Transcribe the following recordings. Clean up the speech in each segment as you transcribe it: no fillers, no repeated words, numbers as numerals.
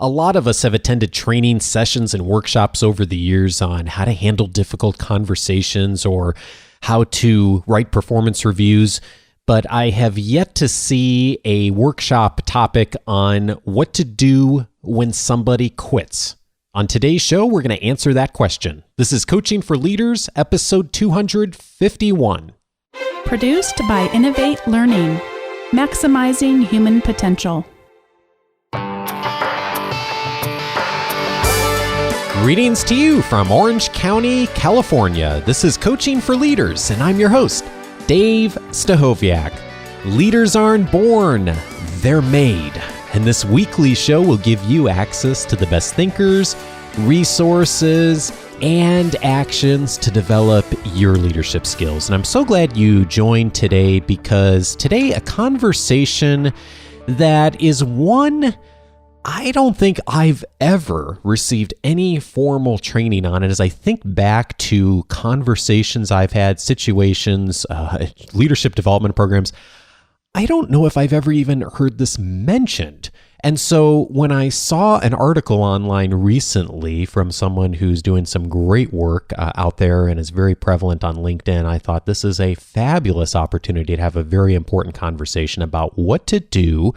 A lot of us have attended training sessions and workshops over the years on how to handle difficult conversations or how to write performance reviews, but I have yet to see a workshop topic on what to do when somebody quits. On today's show, we're going to answer that question. This is Coaching for Leaders, episode 251. Produced by Innovate Learning, maximizing human potential. Greetings to you from Orange County, California. This is Coaching for Leaders, and I'm your host, Dave Stachowiak. Leaders aren't born, they're made. And this weekly show will give you access to the best thinkers, resources, and actions to develop your leadership skills. And I'm so glad you joined today because today a conversation that is one I don't think I've ever received any formal training on it. As I think back to conversations I've had, situations, leadership development programs, I don't know if I've ever even heard this mentioned. And so when I saw an article online recently from someone who's doing some great work out there and is very prevalent on LinkedIn, I thought this is a fabulous opportunity to have a very important conversation about what to do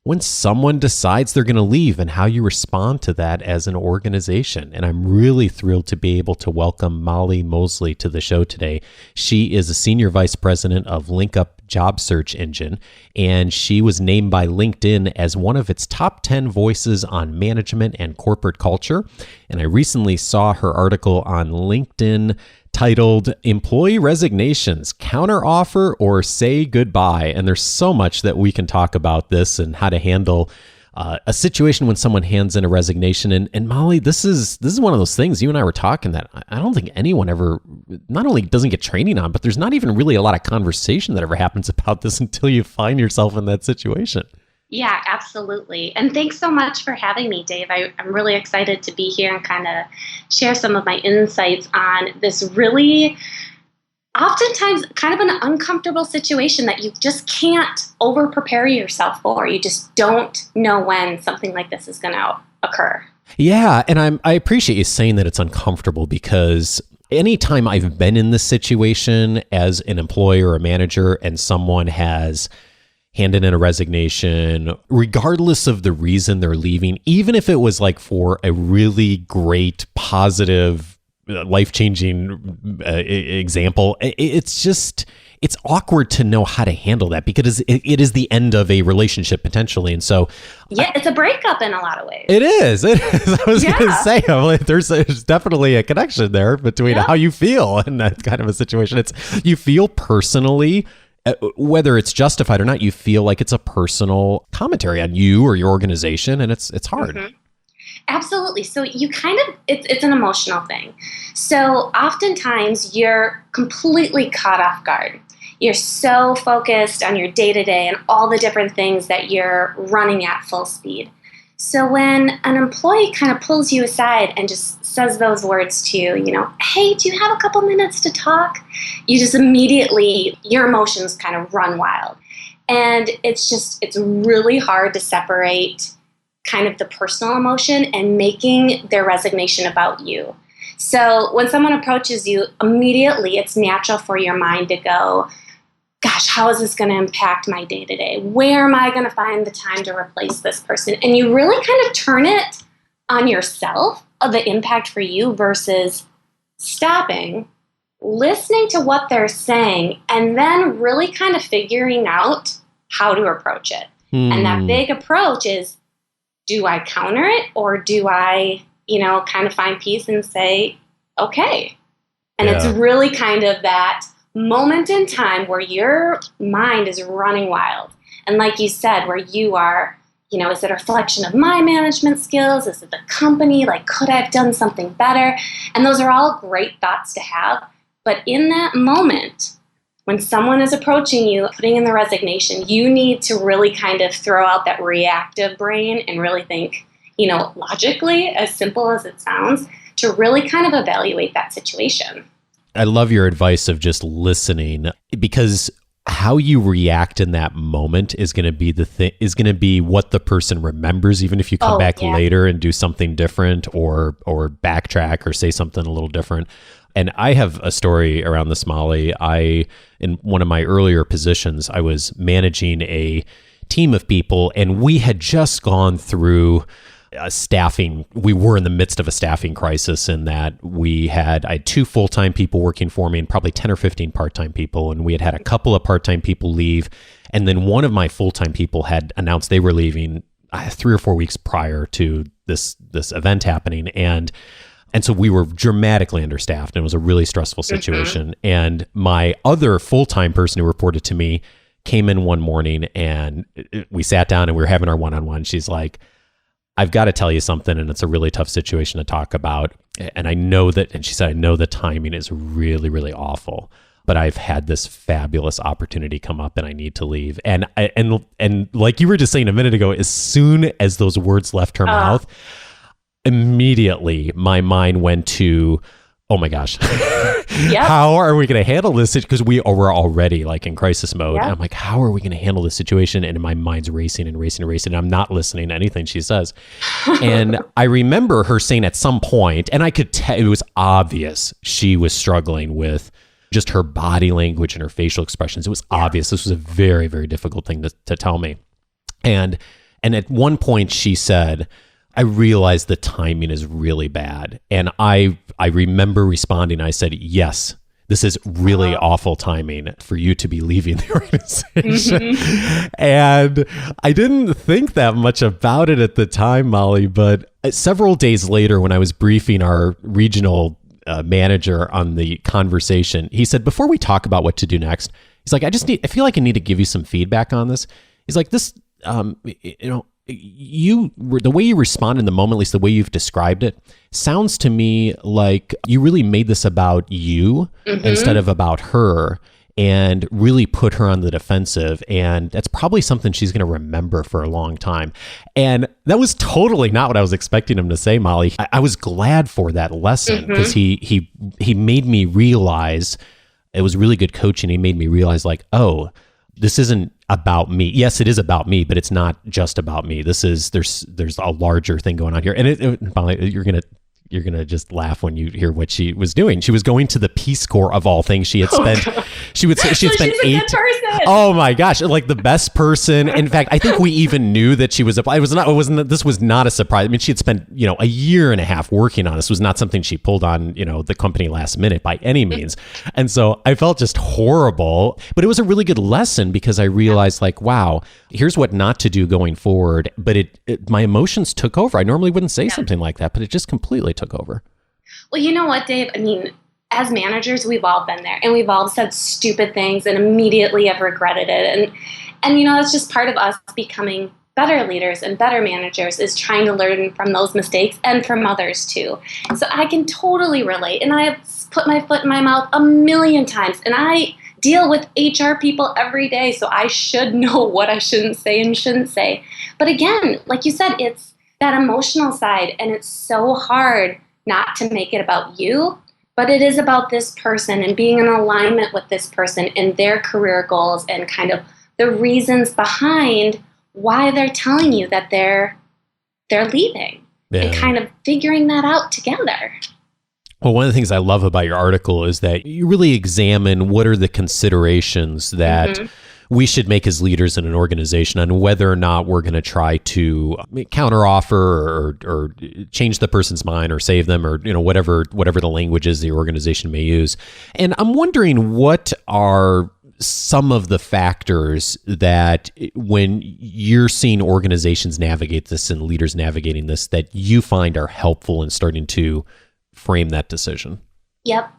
when someone decides they're going to leave and how you respond to that as an organization. And I'm really thrilled to be able to welcome Molly Moseley to the show today. She is a senior vice president of LinkUp job search engine, and she was named by LinkedIn as one of its top 10 voices on management and corporate culture. And I recently saw her article on LinkedIn titled Employee Resignations, Counteroffer or Say Goodbye. And there's so much that we can talk about this and how to handle a situation when someone hands in a resignation. And Molly, this is one of those things, you and I were talking that I don't think anyone ever, not only doesn't get training on, but there's not even really a lot of conversation that ever happens about this until you find yourself in that situation. Yeah, absolutely. And thanks so much for having me, Dave. I'm really excited to be here and kind of share some of my insights on this really oftentimes kind of an uncomfortable situation that you just can't over-prepare yourself for. You just don't know when something like this is going to occur. Yeah, and I appreciate you saying that it's uncomfortable because anytime I've been in this situation as an employee or a manager and someone has handed in a resignation, regardless of the reason they're leaving, even if it was like for a really great, positive, life-changing example, it's awkward to know how to handle that because it is the end of a relationship potentially. And so yeah, it's a breakup in a lot of ways. It is. I was going to say, there's definitely a connection there between how you feel in that kind of a situation. You feel personally, whether it's justified or not, you feel like it's a personal commentary on you or your organization, and it's hard. Mm-hmm. Absolutely. So you kind of, it's an emotional thing. So oftentimes you're completely caught off guard. You're so focused on your day-to-day and all the different things that you're running at full speed. So when an employee kind of pulls you aside and just says those words to you, hey, do you have a couple minutes to talk? You just immediately, your emotions kind of run wild. And it's really hard to separate kind of the personal emotion and making their resignation about you. So when someone approaches you, immediately it's natural for your mind to go, gosh, how is this going to impact my day-to-day? Where am I going to find the time to replace this person? And you really kind of turn it on yourself, of the impact for you, versus stopping, listening to what they're saying, and then really kind of figuring out how to approach it. And that big approach is, do I counter it or do I, kind of find peace and say, okay. And it's really kind of that moment in time where your mind is running wild. And like you said, where you are, is it a reflection of my management skills? Is it the company? Like, could I have done something better? And those are all great thoughts to have. But in that moment, when someone is approaching you, putting in the resignation, you need to really kind of throw out that reactive brain and really think, logically, as simple as it sounds, to really kind of evaluate that situation. I love your advice of just listening, because how you react in that moment is going to be what the person remembers, even if you come back later and do something different or backtrack or say something a little different. And I have a story around this, Molly. In one of my earlier positions, I was managing a team of people, and we had just gone through we were in the midst of a staffing crisis in that I had 2 full-time people working for me and probably 10 or 15 part-time people. And we had a couple of part-time people leave. And then one of my full-time people had announced they were leaving 3 or 4 weeks prior to this event happening. And so we were dramatically understaffed, and it was a really stressful situation. Mm-hmm. And my other full-time person who reported to me came in one morning, and we sat down and we were having our one-on-one. She's like, I've got to tell you something, and it's a really tough situation to talk about. And I know that, and she said, I know the timing is really, really awful, but I've had this fabulous opportunity come up and I need to leave. And like you were just saying a minute ago, as soon as those words left her mouth, immediately my mind went to, oh my gosh, how are we going to handle this? Because we were already like in crisis mode. Yep. I'm like, how are we going to handle this situation? And my mind's racing and racing and racing. And I'm not listening to anything she says. And I remember her saying at some point, and I could tell it was obvious she was struggling with just her body language and her facial expressions. It was obvious. This was a very, very difficult thing to tell me. And at one point she said, I realized the timing is really bad. And I remember responding, I said, yes, this is really awful timing for you to be leaving the organization. Mm-hmm. And I didn't think that much about it at the time, Molly, but several days later when I was briefing our regional manager on the conversation, he said, before we talk about what to do next, he's like, I feel like I need to give you some feedback on this. He's like, this, the way you respond in the moment, at least the way you've described it, sounds to me like you really made this about you instead of about her, and really put her on the defensive. And that's probably something she's going to remember for a long time. And that was totally not what I was expecting him to say, Molly. I was glad for that lesson because he made me realize, it was really good coaching. He made me realize like, oh, this isn't about me. Yes, it is about me, but it's not just about me. There's a larger thing going on here. And Molly, you're gonna just laugh when you hear what she was doing. She was going to the Peace Corps of all things. She had spent, she had spent 8. Oh my gosh, like the best person. In fact, I think we even knew that she was. This was not a surprise. I mean, she had spent a year and a half working on this. It was not something she pulled on the company last minute by any means. And so I felt just horrible. But it was a really good lesson because I realized like, wow, here's what not to do going forward. But my emotions took over. I normally wouldn't say something like that, but it just completely took over. Well, you know what, Dave? I mean, as managers, we've all been there, and we've all said stupid things and immediately have regretted it. And that's just part of us becoming better leaders and better managers, is trying to learn from those mistakes and from others too. So I can totally relate. And I have put my foot in my mouth a million times, and I deal with HR people every day, so I should know what I shouldn't say and shouldn't say. But again, like you said, it's that emotional side, and it's so hard not to make it about you, but it is about this person and being in alignment with this person and their career goals and kind of the reasons behind why they're telling you that they're leaving, and kind of figuring that out together. Well, one of the things I love about your article is that you really examine what are the considerations that we should make as leaders in an organization on whether or not we're going to try to counteroffer or change the person's mind or save them, or whatever the language is the organization may use. And I'm wondering, what are some of the factors that, when you're seeing organizations navigate this and leaders navigating this, that you find are helpful in starting to frame that decision? Yep.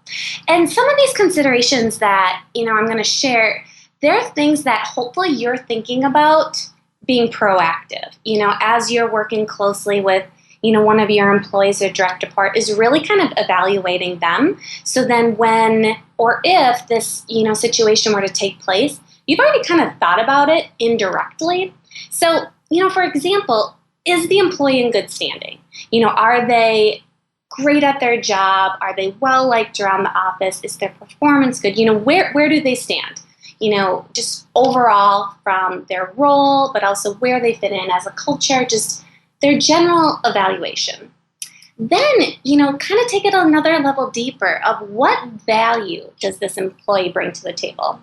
And some of these considerations that, I'm going to share, there are things that hopefully you're thinking about being proactive, as you're working closely with, one of your employees or direct report, is really kind of evaluating them. So then when, or if this, situation were to take place, you've already kind of thought about it indirectly. So, for example, is the employee in good standing? Are they great at their job? Are they well liked around the office? Is their performance good? Where do they stand? just overall from their role, but also where they fit in as a culture, just their general evaluation. Then, kind of take it another level deeper of what value does this employee bring to the table.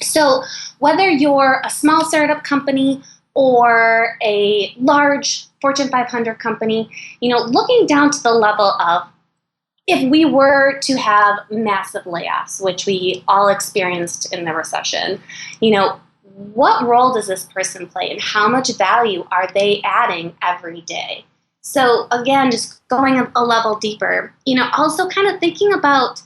So whether you're a small startup company or a large Fortune 500 company, looking down to the level of if we were to have massive layoffs, which we all experienced in the recession, what role does this person play and how much value are they adding every day? So again, just going a level deeper, also kind of thinking about,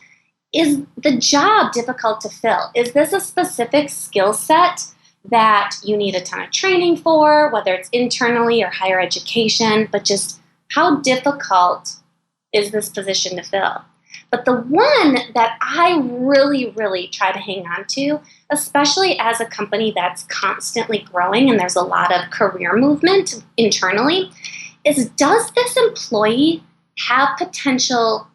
is the job difficult to fill? Is this a specific skill set that you need a ton of training for, whether it's internally or higher education, but just how difficult is this position to fill? But the one that I really, really try to hang on to, especially as a company that's constantly growing and there's a lot of career movement internally, is does this employee have potential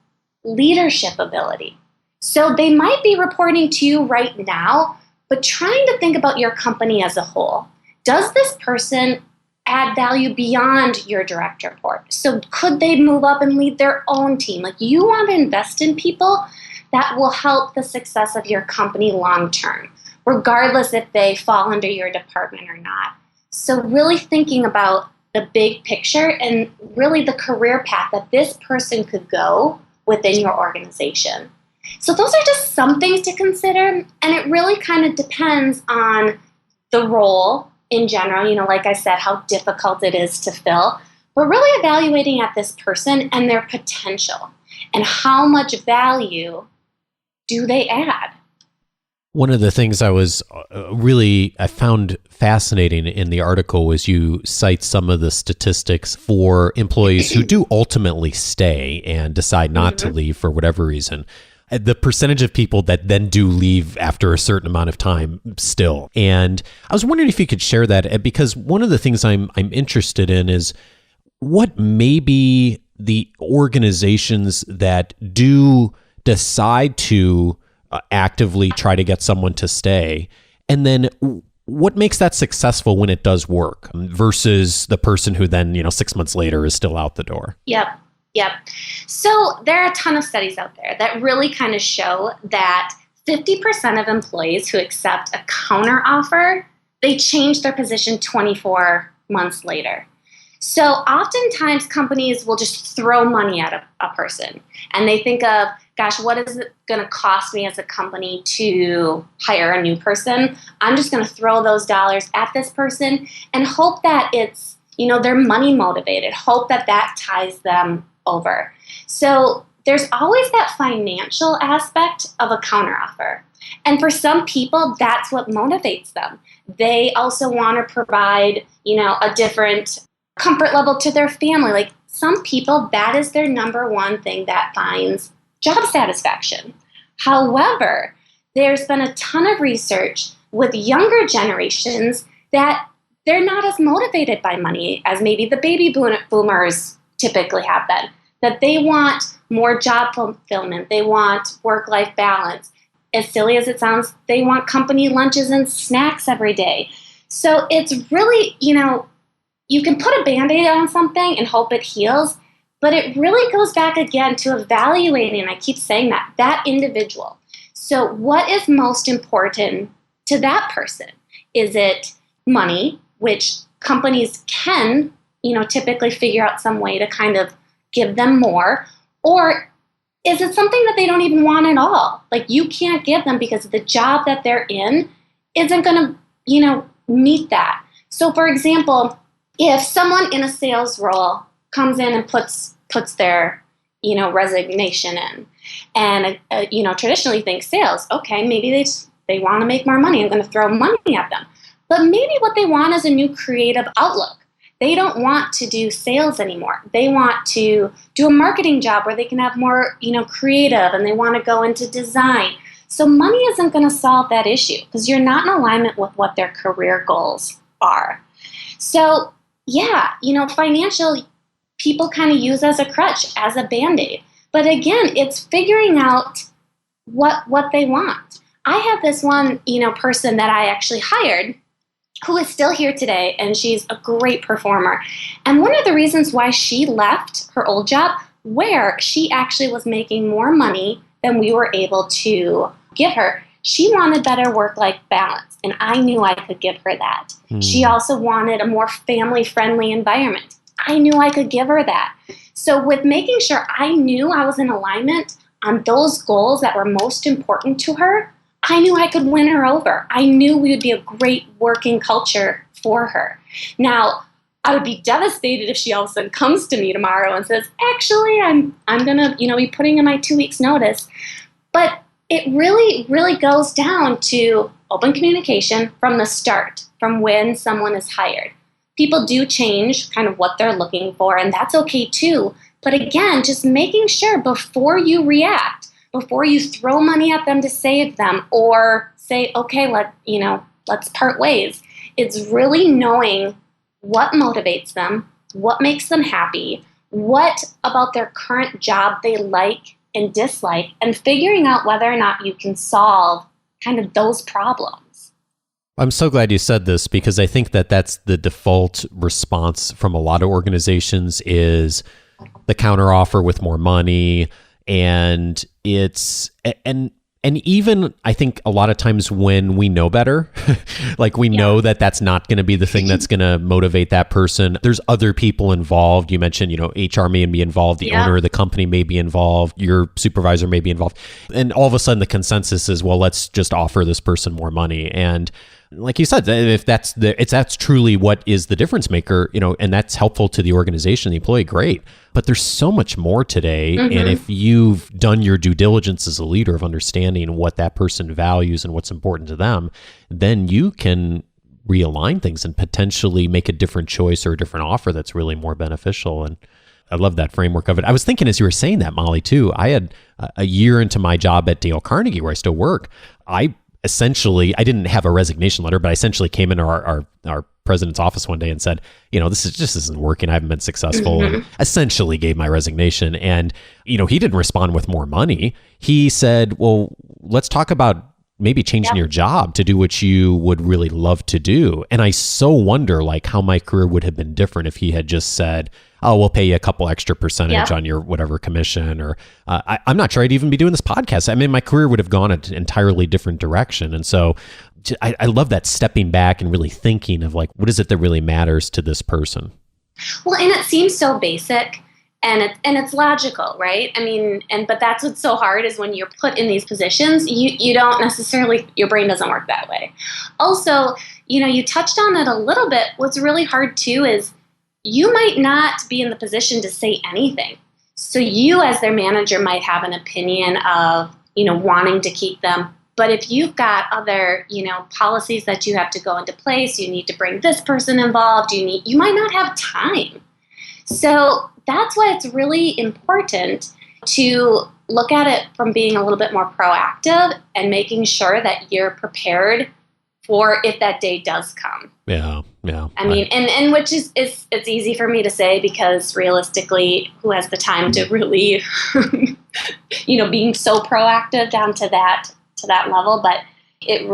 leadership ability? So they might be reporting to you right now, but trying to think about your company as a whole. Does this person add value beyond your direct report? So could they move up and lead their own team? Like, you want to invest in people that will help the success of your company long term, regardless if they fall under your department or not. So really thinking about the big picture and really the career path that this person could go within your organization. So those are just some things to consider, and it really kind of depends on the role in general, like I said, how difficult it is to fill, but really evaluating at this person and their potential and how much value do they add. One of the things I found fascinating in the article was you cite some of the statistics for employees who do ultimately stay and decide not to leave for whatever reason. The percentage of people that then do leave after a certain amount of time still. And I was wondering if you could share that, because one of the things I'm interested in is what maybe the organizations that do decide to actively try to get someone to stay, and then what makes that successful when it does work versus the person who then, 6 months later is still out the door. Yep. So there are a ton of studies out there that really kind of show that 50% of employees who accept a counteroffer, they change their position 24 months later. So oftentimes companies will just throw money at a person, and they think of, gosh, what is it going to cost me as a company to hire a new person? I'm just going to throw those dollars at this person and hope that it's, they're money motivated, hope that ties them over. So there's always that financial aspect of a counteroffer. And for some people, that's what motivates them. They also want to provide, a different comfort level to their family. Like, some people, that is their number one thing that finds job satisfaction. However, there's been a ton of research with younger generations that they're not as motivated by money as maybe the baby boomers typically have been, that they want more job fulfillment, they want work-life balance. As silly as it sounds, they want company lunches and snacks every day. So it's really, you can put a Band-Aid on something and hope it heals, but it really goes back again to evaluating, and I keep saying that individual. So what is most important to that person? Is it money, which companies can, typically figure out some way to kind of give them more, or is it something that they don't even want at all? Like, you can't give them because the job that they're in isn't going to, meet that. So for example, if someone in a sales role comes in and puts their, resignation in, and, traditionally thinks sales, okay, maybe they want to make more money, I'm going to throw money at them. But maybe what they want is a new creative outlook. They don't want to do sales anymore. They want to do a marketing job where they can have more, creative, and they want to go into design. So money isn't going to solve that issue because you're not in alignment with what their career goals are. So yeah, financial people kind of use as a crutch, as a Band-Aid. But again, it's figuring out what they want. I have this one, person that I actually hired who is still here today, and she's a great performer. And one of the reasons why she left her old job, where she actually was making more money than we were able to give her, she wanted better work-life balance, and I knew I could give her that. She also wanted a more family-friendly environment. I knew I could give her that. So with making sure I knew I was in alignment on those goals that were most important to her, I knew I could win her over. I knew we would be a great working culture for her. Now, I would be devastated if she all of a sudden comes to me tomorrow and says, actually, I'm going to, be putting in my 2 weeks notice. But it really, really goes down to open communication from the start, from when someone is hired. People do change kind of what they're looking for, and that's okay too. But again, just making sure before you react, before you throw money at them to save them or say, okay, let's part ways. It's really knowing what motivates them, what makes them happy, what about their current job they like and dislike, and figuring out whether or not you can solve kind of those problems. I'm so glad you said this, because I think that that's the default response from a lot of organizations is the counteroffer with more money. And even I think a lot of times when we know better, like we know that that's not going to be the thing that's going to motivate that person. There's other people involved. You mentioned, HR may be involved. The owner of the company may be involved. Your supervisor may be involved. And all of a sudden the consensus is, well, let's just offer this person more money. And like you said, if that's truly what is the difference maker, and that's helpful to the organization, the employee, great. But there's so much more today. Mm-hmm. And if you've done your due diligence as a leader of understanding what that person values and what's important to them, then you can realign things and potentially make a different choice or a different offer that's really more beneficial. And I love that framework of it. I was thinking as you were saying that, Molly, too, I had a year into my job at Dale Carnegie, where I still work. I didn't have a resignation letter, but I essentially came into our president's office one day and said, this isn't working. I haven't been successful. Mm-hmm. And essentially gave my resignation. And, he didn't respond with more money. He said, well, let's talk about maybe changing your job to do what you would really love to do. And I so wonder how my career would have been different if he had just said, oh, we'll pay you a couple extra percentage on your whatever commission, or I'm not sure I'd even be doing this podcast. I mean, my career would have gone an entirely different direction. And so I love that stepping back and really thinking of what is it that really matters to this person? Well, and it seems so basic and it's logical, right? I mean, but that's what's so hard is when you're put in these positions, you don't necessarily, your brain doesn't work that way. Also, you touched on it a little bit. What's really hard too is you might not be in the position to say anything. So you as their manager might have an opinion of, wanting to keep them. But if you've got other, policies that you have to go into place, you need to bring this person involved, you might not have time. So that's why it's really important to look at it from being a little bit more proactive and making sure that you're prepared for if that day does come. Yeah. I mean, and which is it's easy for me to say because realistically, who has the time to really, being so proactive down to that level? But it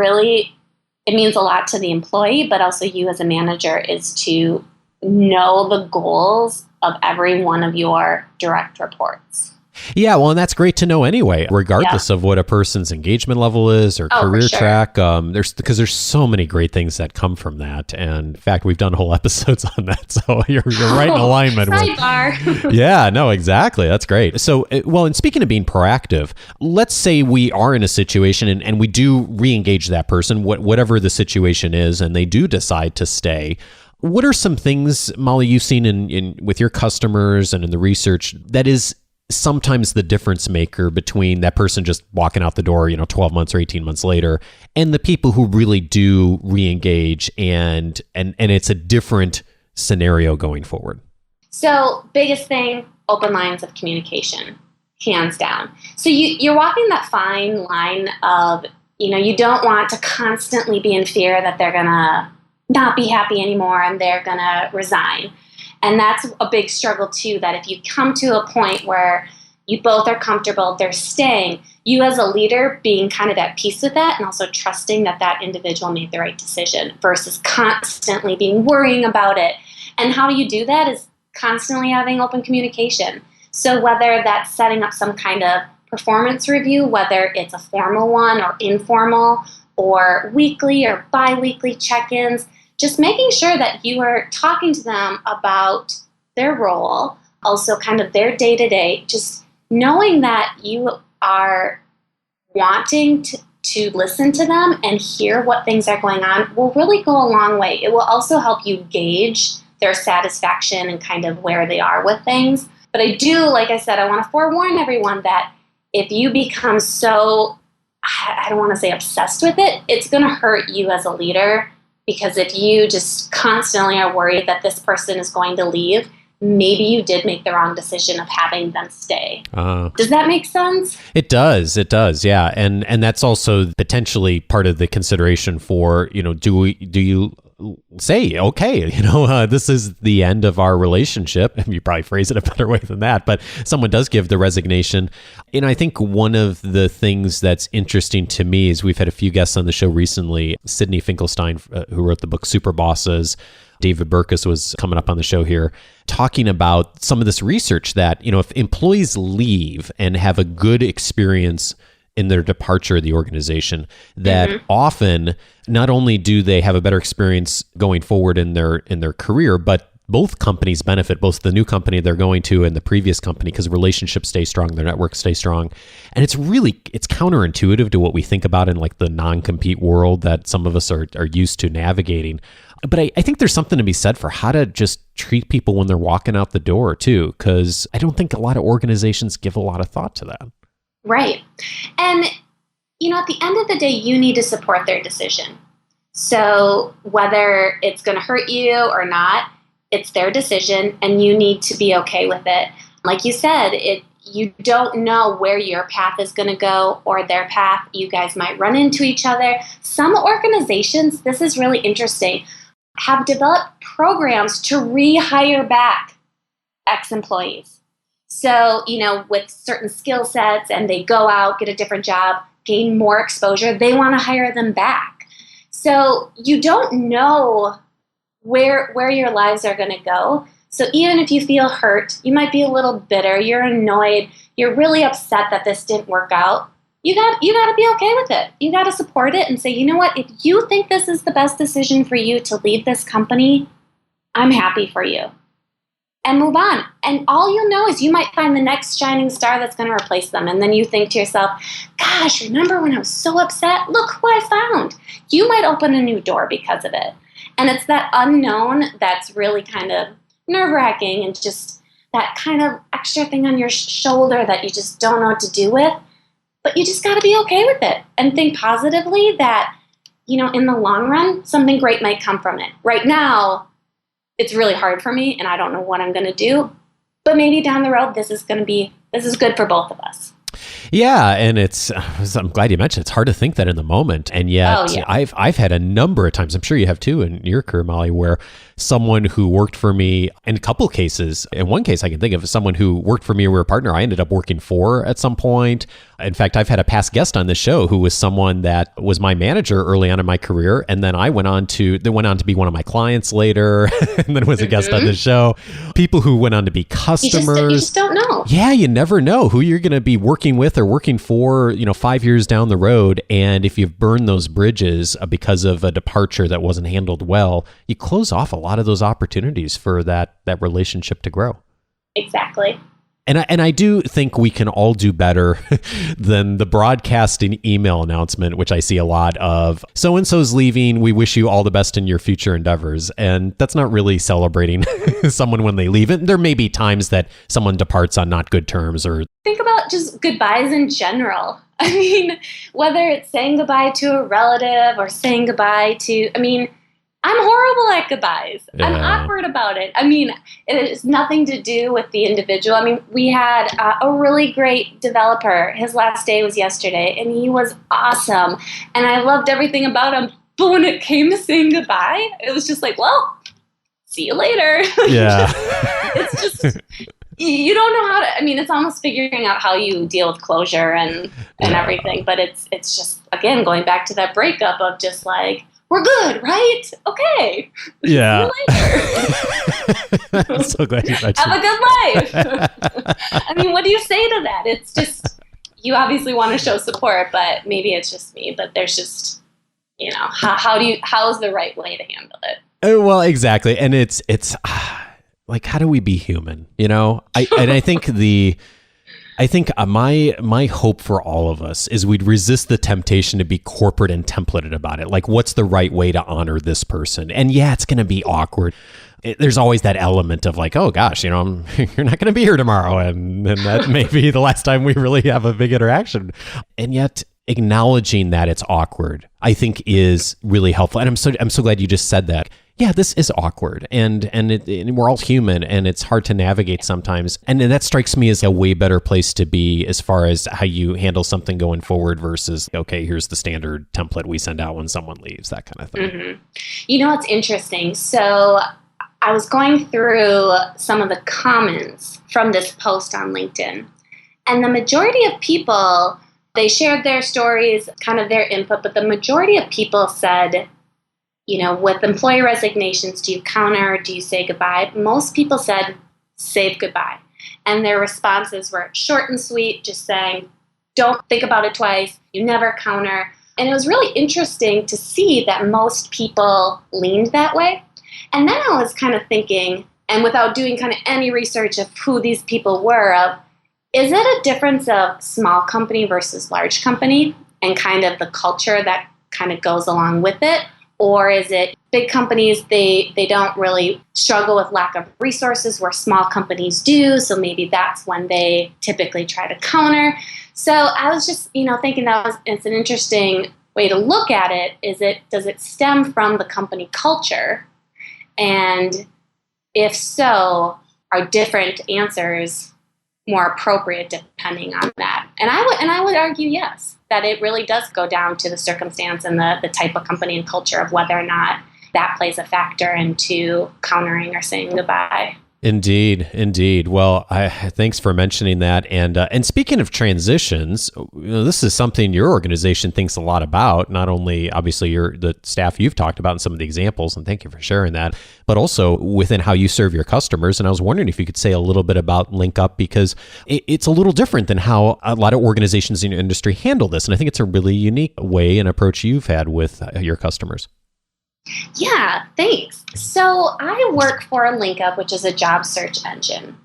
means a lot to the employee, but also you as a manager is to know the goals of every one of your direct reports. Yeah, well, and that's great to know anyway, regardless of what a person's engagement level is or career track. There's so many great things that come from that. And in fact, we've done whole episodes on that. So you're right in alignment with. Yeah, no, exactly. That's great. So, and speaking of being proactive, let's say we are in a situation and we do re-engage that person, whatever the situation is, and they do decide to stay. What are some things, Molly, you've seen in with your customers and in the research that is sometimes the difference maker between that person just walking out the door, 12 months or 18 months later, and the people who really do re-engage and it's a different scenario going forward? So biggest thing, open lines of communication, hands down. So you're walking that fine line of, you don't want to constantly be in fear that they're going to not be happy anymore and they're going to resign. And that's a big struggle too, that if you come to a point where, You both are comfortable. They're staying. You as a leader being kind of at peace with that and also trusting that that individual made the right decision versus constantly being worrying about it. And how you do that is constantly having open communication. So whether that's setting up some kind of performance review, whether it's a formal one or informal or weekly or bi-weekly check-ins, just making sure that you are talking to them about their role, also kind of their day-to-day, just knowing that you are wanting to listen to them and hear what things are going on will really go a long way. It will also help you gauge their satisfaction and kind of where they are with things. But I do, like I said, I want to forewarn everyone that if you become so, I don't want to say obsessed with it, it's going to hurt you as a leader, because if you just constantly are worried that this person is going to leave, maybe you did make the wrong decision of having them stay. Does that make sense? It does, yeah. And that's also potentially part of the consideration for, do you say, okay, this is the end of our relationship. You probably phrase it a better way than that, but someone does give the resignation. And I think one of the things that's interesting to me is we've had a few guests on the show recently. Sydney Finkelstein, who wrote the book Super Bosses, David Burkus was coming up on the show here, talking about some of this research that, if employees leave and have a good experience in their departure of the organization, that often not only do they have a better experience going forward in their career, but both companies benefit, both the new company they're going to and the previous company, because relationships stay strong, their networks stay strong. And it's counterintuitive to what we think about in like the non-compete world that some of us are used to navigating. But I think there's something to be said for how to just treat people when they're walking out the door too, because I don't think a lot of organizations give a lot of thought to that. Right. And, at the end of the day, you need to support their decision. So whether it's going to hurt you or not, it's their decision and you need to be okay with it. Like you said, you don't know where your path is going to go or their path. You guys might run into each other. Some organizations, this is really interesting, have developed programs to rehire back ex-employees. So, with certain skill sets and they go out, get a different job, gain more exposure, they want to hire them back. So you don't know where your lives are going to go. So even if you feel hurt, you might be a little bitter, you're annoyed, you're really upset that this didn't work out, you got to be okay with it. You got to support it and say, you know what, if you think this is the best decision for you to leave this company, I'm happy for you. And move on. And all you'll know is you might find the next shining star that's going to replace them. And then you think to yourself, gosh, remember when I was so upset? Look who I found. You might open a new door because of it. And it's that unknown that's really kind of nerve-wracking and just that kind of extra thing on your shoulder that you just don't know what to do with. But you just got to be okay with it and think positively that, in the long run, something great might come from it. Right now, it's really hard for me and I don't know what I'm going to do, but maybe down the road, this is good for both of us. Yeah, and I'm glad you mentioned it's hard to think that in the moment, and yet I've had a number of times, I'm sure you have too in your career, Molly, where someone who worked for me, in a couple cases, in one case I can think of someone who worked for me, we were a partner, I ended up working for at some point. In fact, I've had a past guest on this show who was someone that was my manager early on in my career, and then they went on to be one of my clients later, and then was a guest on the show. People who went on to be customers. You just don't know. Yeah, you never know who you're going to be working with or working for, 5 years down the road. And if you've burned those bridges because of a departure that wasn't handled well, you close off a lot of those opportunities for that relationship to grow. Exactly. And I do think we can all do better than the broadcasting email announcement, which I see a lot of. So-and-so's leaving. We wish you all the best in your future endeavors. And that's not really celebrating someone when they leave. And there may be times that someone departs on not good terms or... Think about just goodbyes in general. I mean, whether it's saying goodbye to a relative or saying goodbye to... I'm horrible at goodbyes. Yeah. I'm awkward about it. It has nothing to do with the individual. We had a really great developer. His last day was yesterday, and he was awesome. And I loved everything about him. But when it came to saying goodbye, it was just like, well, see you later. Yeah. It's just, you don't know how to, I mean, it's almost figuring out how you deal with closure and everything. But it's just, again, going back to that breakup of just like, we're good, right? Okay. Yeah. See you later. I'm so glad you mentioned. Have a good life. I mean, what do you say to that? It's just, you obviously want to show support, but maybe it's just me. But there's just, how's the right way to handle it? Oh, well, exactly. And it's like, how do we be human? I think my hope for all of us is we'd resist the temptation to be corporate and templated about it. Like, what's the right way to honor this person? And yeah, it's going to be awkward. There's always that element of like, oh gosh, you're not going to be here tomorrow. And that may be the last time we really have a big interaction. And yet acknowledging that it's awkward, I think is really helpful. And I'm so glad you just said that. Yeah, this is awkward and we're all human and it's hard to navigate sometimes. And that strikes me as a way better place to be as far as how you handle something going forward versus, okay, here's the standard template we send out when someone leaves, that kind of thing. Mm-hmm. It's interesting. So I was going through some of the comments from this post on LinkedIn, and the majority of people, they shared their stories, kind of their input, but the majority of people said, with employee resignations, do you counter? Do you say goodbye? Most people said, say goodbye. And their responses were short and sweet, just saying, don't think about it twice. You never counter. And it was really interesting to see that most people leaned that way. And then I was kind of thinking, and without doing kind of any research of who these people were, is it a difference of small company versus large company and kind of the culture that kind of goes along with it? Or is it big companies, they don't really struggle with lack of resources where small companies do, so maybe that's when they typically try to counter. So I was just, thinking it's an interesting way to look at it. Does it stem from the company culture? And if so, are different answers more appropriate depending on that? And I would argue yes, that it really does go down to the circumstance and the type of company and culture of whether or not that plays a factor into countering or saying goodbye. Indeed. Well, thanks for mentioning that. And speaking of transitions, this is something your organization thinks a lot about. Not only obviously the staff you've talked about in some of the examples, and thank you for sharing that, but also within how you serve your customers. And I was wondering if you could say a little bit about LinkUp, because it's a little different than how a lot of organizations in your industry handle this. And I think it's a really unique way and approach you've had with your customers. Yeah, thanks. So I work for LinkUp, which is a job search engine.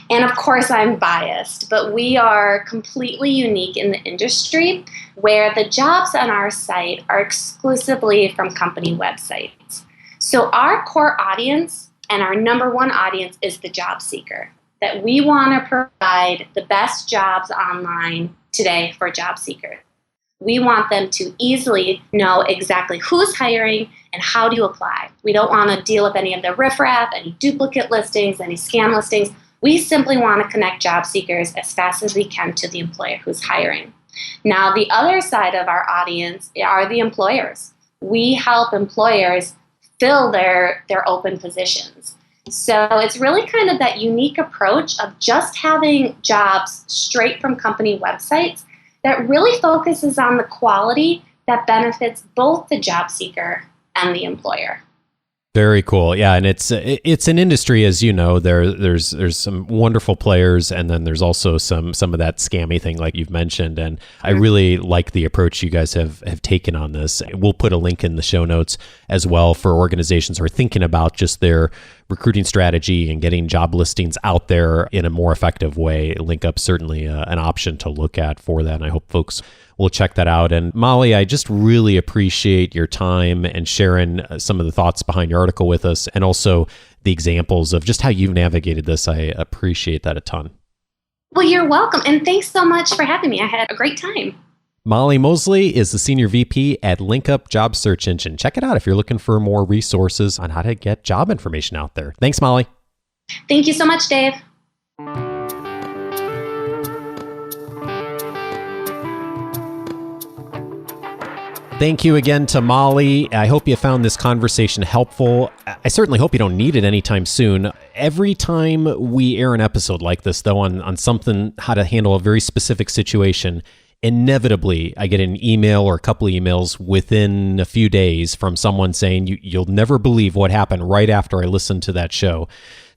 And of course, I'm biased, but we are completely unique in the industry where the jobs on our site are exclusively from company websites. So our core audience and our number one audience is the job seeker, that we want to provide the best jobs online today for job seekers. We want them to easily know exactly who's hiring and how do you apply. We don't want to deal with any of the riffraff, any duplicate listings, any scam listings. We simply want to connect job seekers as fast as we can to the employer who's hiring. Now, the other side of our audience are the employers. We help employers fill their open positions. So it's really kind of that unique approach of just having jobs straight from company websites that really focuses on the quality that benefits both the job seeker and the employer. Very cool. Yeah, and it's an industry, as you know, there's some wonderful players, and then there's also some of that scammy thing like you've mentioned. And I really like the approach you guys have taken on this. We'll put a link in the show notes as well for organizations who are thinking about just their recruiting strategy and getting job listings out there in a more effective way. LinkUp certainly an option to look at for that. And I hope folks will check that out. And Molly, I just really appreciate your time and sharing some of the thoughts behind your article with us, and also the examples of just how you've navigated this. I appreciate that a ton. Well, you're welcome. And thanks so much for having me. I had a great time. Molly Moseley is the Senior VP at LinkUp Job Search Engine. Check it out if you're looking for more resources on how to get job information out there. Thanks, Molly. Thank you so much, Dave. Thank you again to Molly. I hope you found this conversation helpful. I certainly hope you don't need it anytime soon. Every time we air an episode like this, though, on something, how to handle a very specific situation, inevitably I get an email or a couple of emails within a few days from someone saying, you'll never believe what happened right after I listened to that show.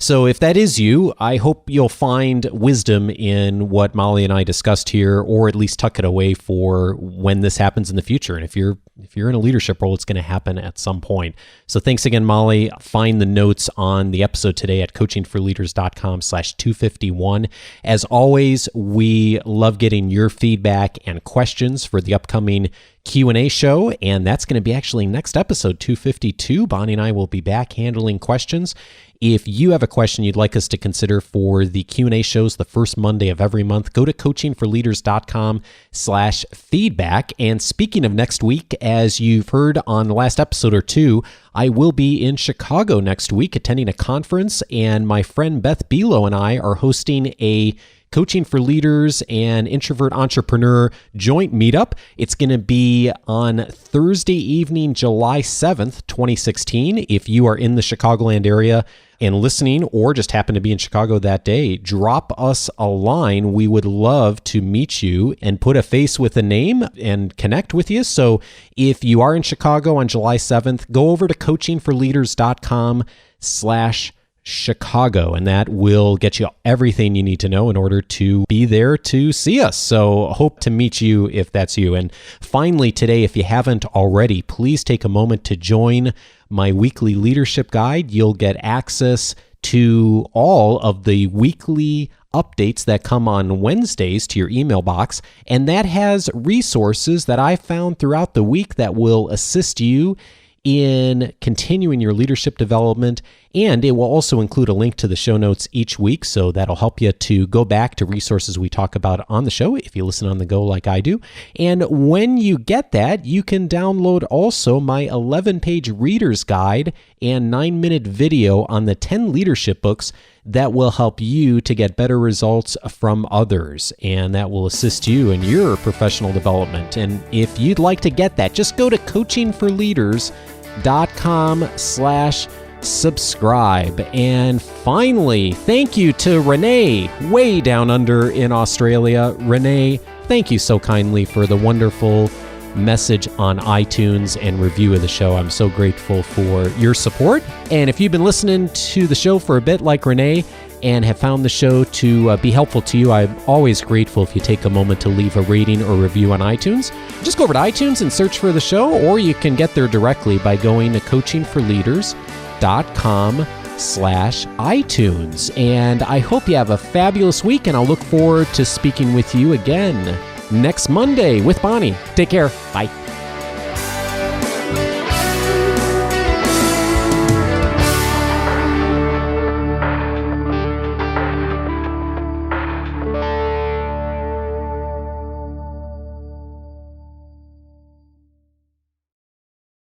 So if that is you, I hope you'll find wisdom in what Molly and I discussed here, or at least tuck it away for when this happens in the future. And if you're in a leadership role, it's going to happen at some point. So thanks again, Molly. Find the notes on the episode today at coachingforleaders.com/251. As always, we love getting your feedback and questions for the upcoming Q&A show, and that's going to be actually next episode, 252. Bonnie and I will be back handling questions. If you have a question you'd like us to consider for the Q&A shows the first Monday of every month, go to coachingforleaders.com/feedback. And speaking of next week, as you've heard on the last episode or two, I will be in Chicago next week attending a conference, and my friend Beth Bilo and I are hosting a Coaching for Leaders and Introvert Entrepreneur joint meetup. It's going to be on Thursday evening, July 7th, 2016. If you are in the Chicagoland area and listening, or just happen to be in Chicago that day, drop us a line. We would love to meet you and put a face with a name and connect with you. So if you are in Chicago on July 7th, go over to coachingforleaders.com/Chicago, and that will get you everything you need to know in order to be there to see us. So hope to meet you if that's you. And finally today, if you haven't already, please take a moment to join my weekly leadership guide. You'll get access to all of the weekly updates that come on Wednesdays to your email box, and that has resources that I found throughout the week that will assist you in continuing your leadership development, and it will also include a link to the show notes each week, so that'll help you to go back to resources we talk about on the show if you listen on the go like I do. And when you get that, you can download also my 11-page reader's guide and 9-minute video on the 10 leadership books that will help you to get better results from others, and that will assist you in your professional development. And if you'd like to get that, just go to coachingforleaders.com/subscribe. And finally, thank you to Renee, way down under in Australia. Renee, thank you so kindly for the wonderful message on iTunes and review of the show. I'm so grateful for your support. And if you've been listening to the show for a bit like Renee and have found the show to be helpful to you, I'm always grateful if you take a moment to leave a rating or review on iTunes. Just go over to iTunes and search for the show, or you can get there directly by going to coachingforleaders.com/iTunes. And I hope you have a fabulous week, and I'll look forward to speaking with you again next Monday with Bonnie. Take care. Bye.